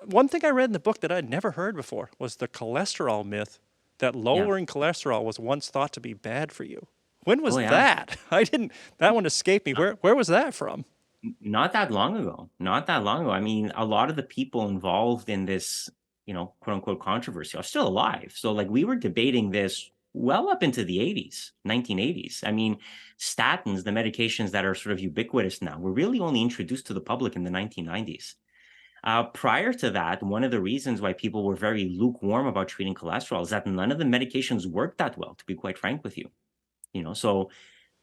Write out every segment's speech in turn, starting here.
one thing I read in the book that I'd never heard before was the cholesterol myth, that Yeah. lowering cholesterol was once thought to be bad for you. When Oh was yeah. that? I didn't, that one escaped me. Where was that from? Not that long ago. Not that long ago. I mean, a lot of the people involved in this, quote unquote controversy are still alive. So like we were debating this well up into the 80s, 1980s. I mean, statins, the medications that are sort of ubiquitous now, were really only introduced to the public in the 1990s. Prior to that, one of the reasons why people were very lukewarm about treating cholesterol is that none of the medications worked that well, to be quite frank with you. So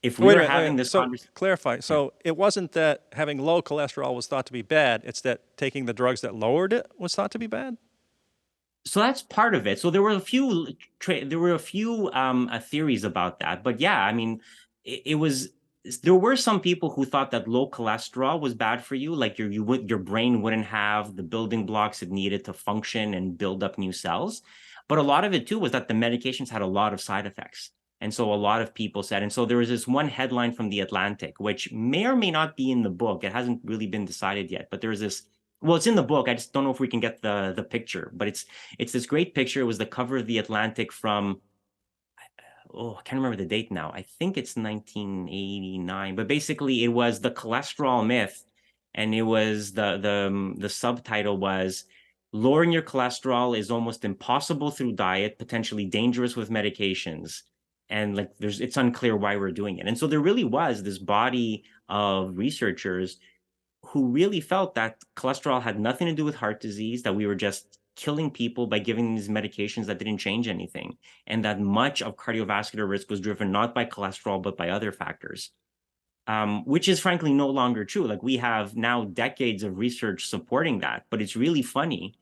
if we Wait a were minute, wait a having minute. this So conversation, clarify. So it wasn't that having low cholesterol was thought to be bad. It's that taking the drugs that lowered it was thought to be bad. so that's part of it. So there were a few theories about that, but yeah, I mean, it was there were some people who thought that low cholesterol was bad for you, like your brain wouldn't have the building blocks it needed to function and build up new cells. But a lot of it too was that the medications had a lot of side effects. And so a lot of people said, and so there was this one headline from The Atlantic, which may or may not be in the book. It hasn't really been decided yet, but there's this, well, it's in the book. I just don't know if we can get the picture, but it's this great picture. It was the cover of The Atlantic from, oh, I can't remember the date now. I think it's 1989, but basically it was the cholesterol myth, and it was the subtitle was lowering your cholesterol is almost impossible through diet, potentially dangerous with medications. And like it's unclear why we're doing it. And so there really was this body of researchers who really felt that cholesterol had nothing to do with heart disease, that we were just killing people by giving these medications that didn't change anything, and that much of cardiovascular risk was driven not by cholesterol, but by other factors, which is frankly no longer true. Like we have now decades of research supporting that, but it's really funny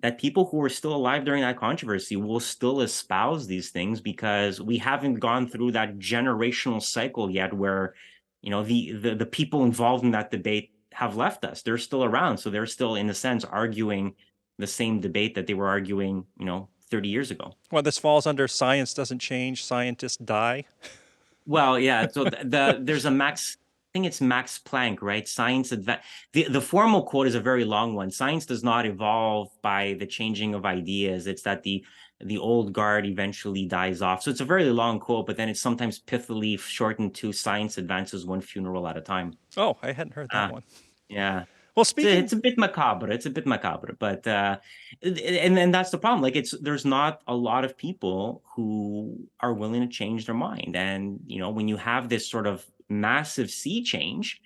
that people who are still alive during that controversy will still espouse these things because we haven't gone through that generational cycle yet where the people involved in that debate have left us. They're still around, so they're still in a sense arguing the same debate that they were arguing 30 years ago. Well, this falls under science doesn't change, scientists die. Well, yeah. So there's a Max. I think it's Max Planck, right? The formal quote is a very long one. Science does not evolve by the changing of ideas. It's that the old guard eventually dies off. So it's a very long quote, but then it's sometimes pithily shortened to science advances one funeral at a time. Oh, I hadn't heard that Uh, one. yeah. Well, It's speaking, a bit macabre. It's a bit macabre, but and that's the problem. Like there's not a lot of people who are willing to change their mind. And when you have this sort of massive sea change,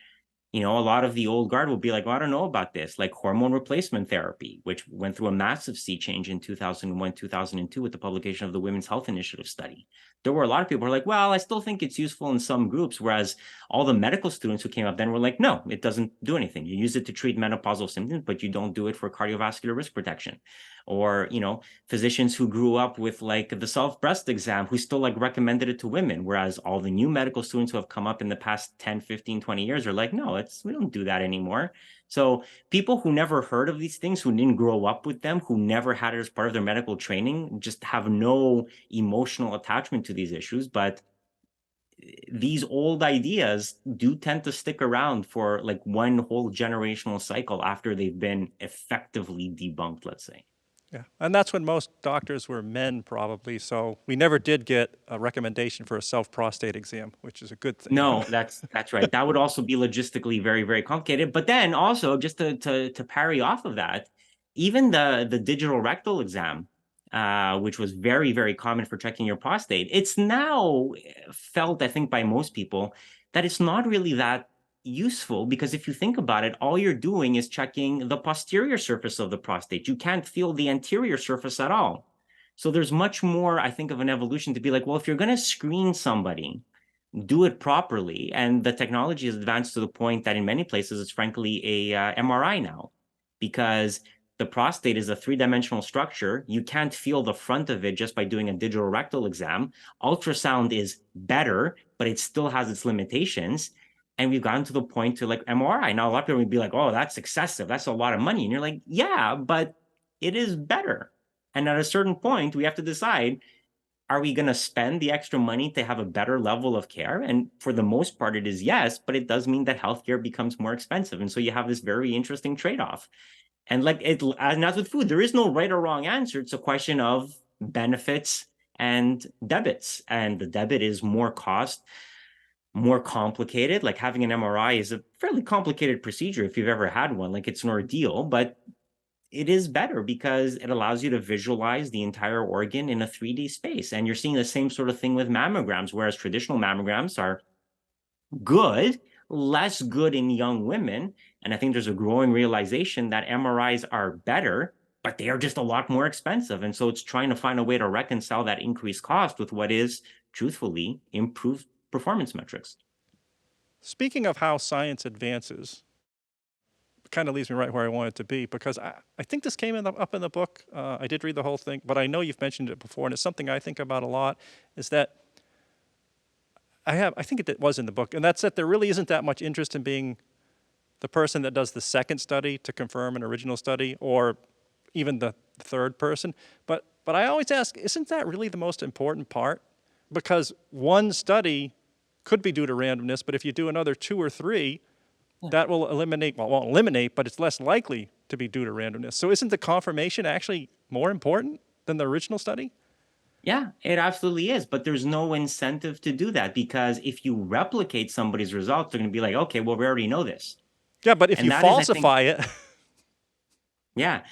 a lot of the old guard will be like, well, I don't know about this, like hormone replacement therapy, which went through a massive sea change in 2001, 2002 with the publication of the Women's Health Initiative study. There were a lot of people who were like, well, I still think it's useful in some groups, whereas all the medical students who came up then were like, no, it doesn't do anything. You use it to treat menopausal symptoms, but you don't do it for cardiovascular risk protection. Or, physicians who grew up with like the self-breast exam who still like recommended it to women, whereas all the new medical students who have come up in the past 10, 15, 20 years are like, no, we don't do that anymore. So people who never heard of these things, who didn't grow up with them, who never had it as part of their medical training, just have no emotional attachment to these issues. But these old ideas do tend to stick around for like one whole generational cycle after they've been effectively debunked, let's say. yeah, and that's when most doctors were men, probably. So we never did get a recommendation for a self-prostate exam, which is a good thing. No, that's right. That would also be logistically very, very complicated. But then also, just to parry off of that, even the digital rectal exam, which was very, very common for checking your prostate, it's now felt, I think, by most people that it's not really that useful because if you think about it, all you're doing is checking the posterior surface of the prostate. You can't feel the anterior surface at all. So there's much more, I think, of an evolution to be like, well, if you're going to screen somebody, do it properly. And the technology has advanced to the point that in many places it's frankly a MRI now, because the prostate is a three-dimensional structure. You can't feel the front of it just by doing a digital rectal exam. Ultrasound is better, but it still has its limitations. And we've gotten to the point to like MRI. Now, a lot of people would be like, oh, that's excessive. That's a lot of money. And you're like, yeah, but it is better. And at a certain point, we have to decide, are we going to spend the extra money to have a better level of care? And for the most part, it is yes, but it does mean that healthcare becomes more expensive. And so you have this very interesting trade off. And like it, and as with food, there is no right or wrong answer. It's a question of benefits and debits. And the debit is more cost, more complicated. Like having an MRI is a fairly complicated procedure if you've ever had one. Like it's an ordeal, but it is better because it allows you to visualize the entire organ in a 3D space. And you're seeing the same sort of thing with mammograms, whereas traditional mammograms are good, less good in young women. And I think there's a growing realization that MRIs are better, but they are just a lot more expensive. And so it's trying to find a way to reconcile that increased cost with what is, truthfully, improved performance metrics. Speaking of how science advances, kind of leaves me right where I wanted to be, because I think this came up in the book. I did read the whole thing, but I know you've mentioned it before, and it's something I think about a lot, is that I think it was in the book, and that's that there really isn't that much interest in being the person that does the second study to confirm an original study, or even the third person. But I always ask, isn't that really the most important part? Because one study could be due to randomness, but if you do another 2 or 3, that will eliminate, well, it won't eliminate, but it's less likely to be due to randomness. So isn't the confirmation actually more important than the original study? Yeah, it absolutely is. But there's no incentive to do that because if you replicate somebody's results, they're going to be like, okay, well, we already know this. Yeah, but if And you that is, I think, falsify it, yeah.